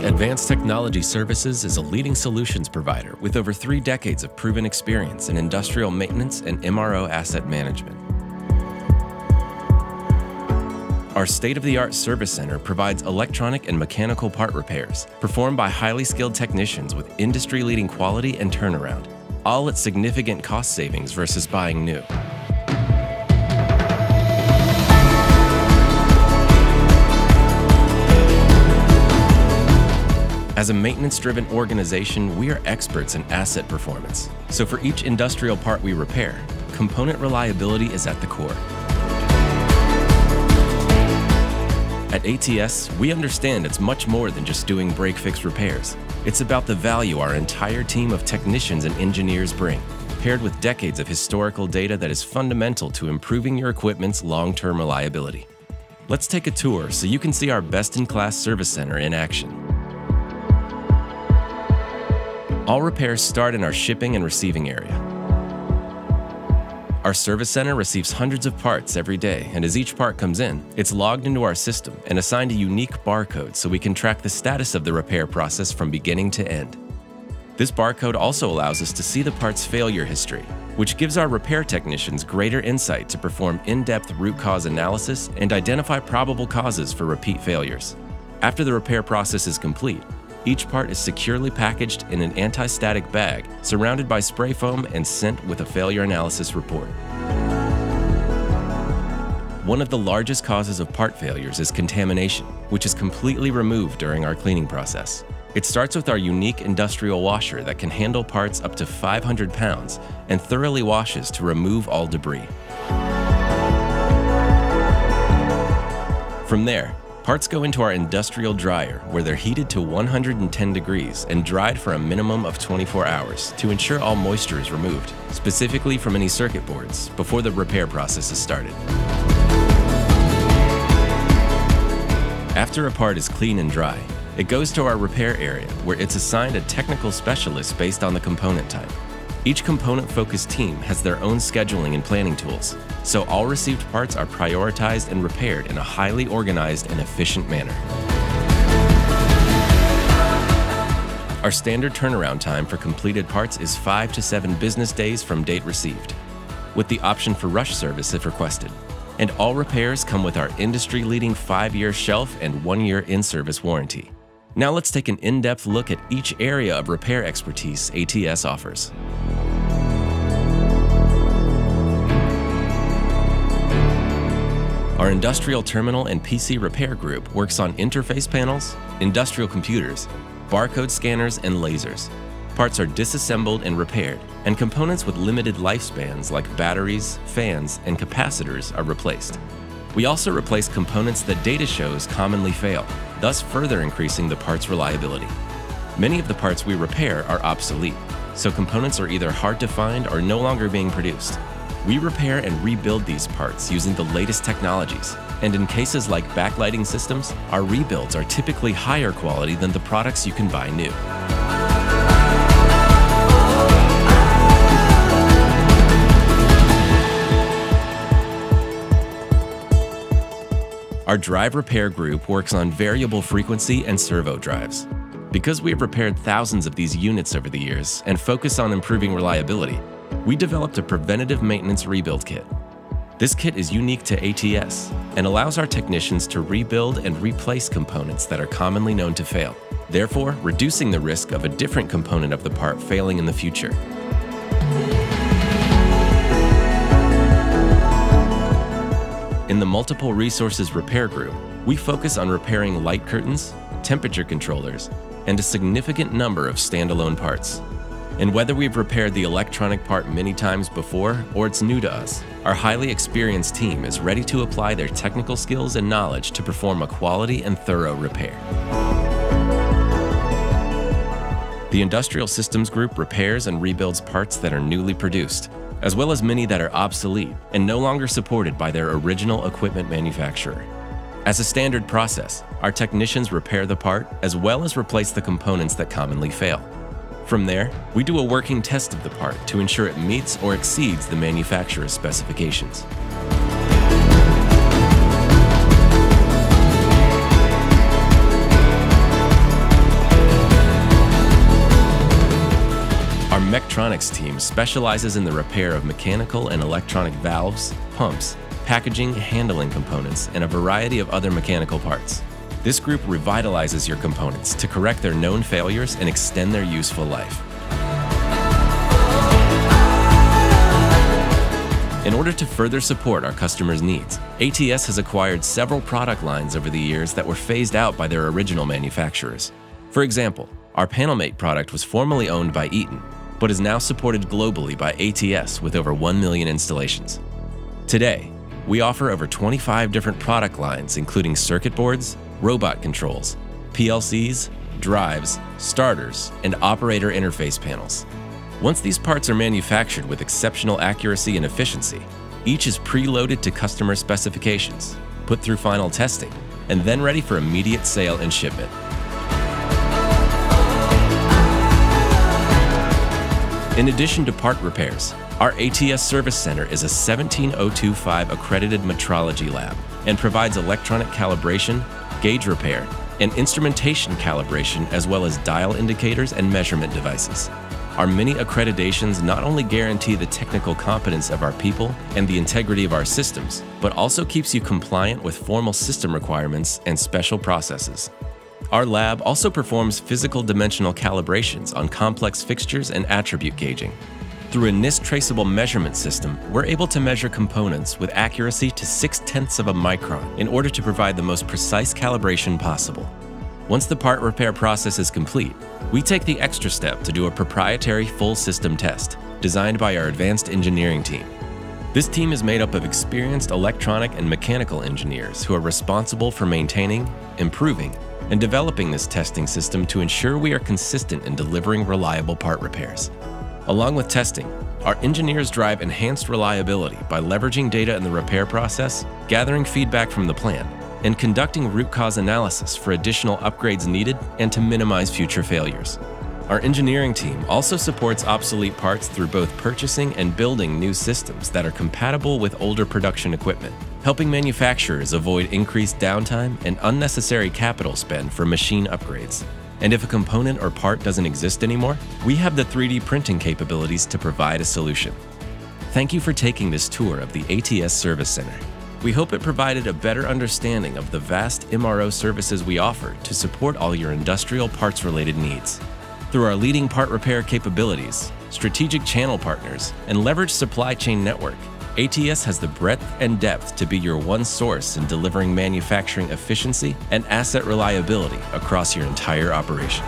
Advanced Technology Services is a leading solutions provider with over 3 decades of proven experience in industrial maintenance and MRO asset management. Our state-of-the-art service center provides electronic and mechanical part repairs performed by highly skilled technicians with industry-leading quality and turnaround, all at significant cost savings versus buying new. As a maintenance-driven organization, we are experts in asset performance. So for each industrial part we repair, component reliability is at the core. At ATS, we understand it's much more than just doing break-fix repairs. It's about the value our entire team of technicians and engineers bring, paired with decades of historical data that is fundamental to improving your equipment's long-term reliability. Let's take a tour so you can see our best-in-class service center in action. All repairs start in our shipping and receiving area. Our service center receives hundreds of parts every day, and as each part comes in, it's logged into our system and assigned a unique barcode so we can track the status of the repair process from beginning to end. This barcode also allows us to see the part's failure history, which gives our repair technicians greater insight to perform in-depth root cause analysis and identify probable causes for repeat failures. After the repair process is complete, each part is securely packaged in an anti-static bag, surrounded by spray foam and sent with a failure analysis report. One of the largest causes of part failures is contamination, which is completely removed during our cleaning process. It starts with our unique industrial washer that can handle parts up to 500 pounds and thoroughly washes to remove all debris. From there, parts go into our industrial dryer, where they're heated to 110 degrees and dried for a minimum of 24 hours to ensure all moisture is removed, specifically from any circuit boards, before the repair process is started. After a part is clean and dry, it goes to our repair area, where it's assigned a technical specialist based on the component type. Each component-focused team has their own scheduling and planning tools, so all received parts are prioritized and repaired in a highly organized and efficient manner. Our standard turnaround time for completed parts is 5 to 7 business days from date received, with the option for rush service if requested. And all repairs come with our industry-leading 5-year shelf and 1-year in-service warranty. Now let's take an in-depth look at each area of repair expertise ATS offers. Our Industrial Terminal and PC Repair Group works on interface panels, industrial computers, barcode scanners, and lasers. Parts are disassembled and repaired, and components with limited lifespans like batteries, fans, and capacitors are replaced. We also replace components that data shows commonly fail, thus further increasing the part's reliability. Many of the parts we repair are obsolete, so components are either hard to find or no longer being produced. We repair and rebuild these parts using the latest technologies, and in cases like backlighting systems, our rebuilds are typically higher quality than the products you can buy new. Our drive repair group works on variable frequency and servo drives. Because we have repaired thousands of these units over the years and focus on improving reliability, we developed a preventative maintenance rebuild kit. This kit is unique to ATS and allows our technicians to rebuild and replace components that are commonly known to fail, therefore reducing the risk of a different component of the part failing in the future. In the Multiple Resources Repair Group, we focus on repairing light curtains, temperature controllers, and a significant number of standalone parts. And whether we've repaired the electronic part many times before or it's new to us, our highly experienced team is ready to apply their technical skills and knowledge to perform a quality and thorough repair. The Industrial Systems Group repairs and rebuilds parts that are newly produced, as well as many that are obsolete and no longer supported by their original equipment manufacturer. As a standard process, our technicians repair the part as well as replace the components that commonly fail. From there, we do a working test of the part to ensure it meets or exceeds the manufacturer's specifications. Mechtronics team specializes in the repair of mechanical and electronic valves, pumps, packaging, handling components, and a variety of other mechanical parts. This group revitalizes your components to correct their known failures and extend their useful life. In order to further support our customers' needs, ATS has acquired several product lines over the years that were phased out by their original manufacturers. For example, our PANELMATE product was formerly owned by Eaton, but is now supported globally by ATS with over 1 million installations. Today, we offer over 25 different product lines, including circuit boards, robot controls, PLCs, drives, starters, and operator interface panels. Once these parts are manufactured with exceptional accuracy and efficiency, each is preloaded to customer specifications, put through final testing, and then ready for immediate sale and shipment. In addition to part repairs, our ATS Service Center is a 17025 accredited metrology lab and provides electronic calibration, gauge repair, and instrumentation calibration, as well as dial indicators and measurement devices. Our many accreditations not only guarantee the technical competence of our people and the integrity of our systems, but also keeps you compliant with formal system requirements and special processes. Our lab also performs physical dimensional calibrations on complex fixtures and attribute gauging. Through a NIST traceable measurement system, we're able to measure components with accuracy to 0.6 of a micron in order to provide the most precise calibration possible. Once the part repair process is complete, we take the extra step to do a proprietary full system test designed by our advanced engineering team. This team is made up of experienced electronic and mechanical engineers who are responsible for maintaining, improving, and developing this testing system to ensure we are consistent in delivering reliable part repairs. Along with testing, our engineers drive enhanced reliability by leveraging data in the repair process, gathering feedback from the plant, and conducting root cause analysis for additional upgrades needed and to minimize future failures. Our engineering team also supports obsolete parts through both purchasing and building new systems that are compatible with older production equipment, helping manufacturers avoid increased downtime and unnecessary capital spend for machine upgrades. And if a component or part doesn't exist anymore, we have the 3D printing capabilities to provide a solution. Thank you for taking this tour of the ATS Service Center. We hope it provided a better understanding of the vast MRO services we offer to support all your industrial parts-related needs. Through our leading part repair capabilities, strategic channel partners, and leveraged supply chain network, ATS has the breadth and depth to be your one source in delivering manufacturing efficiency and asset reliability across your entire operation.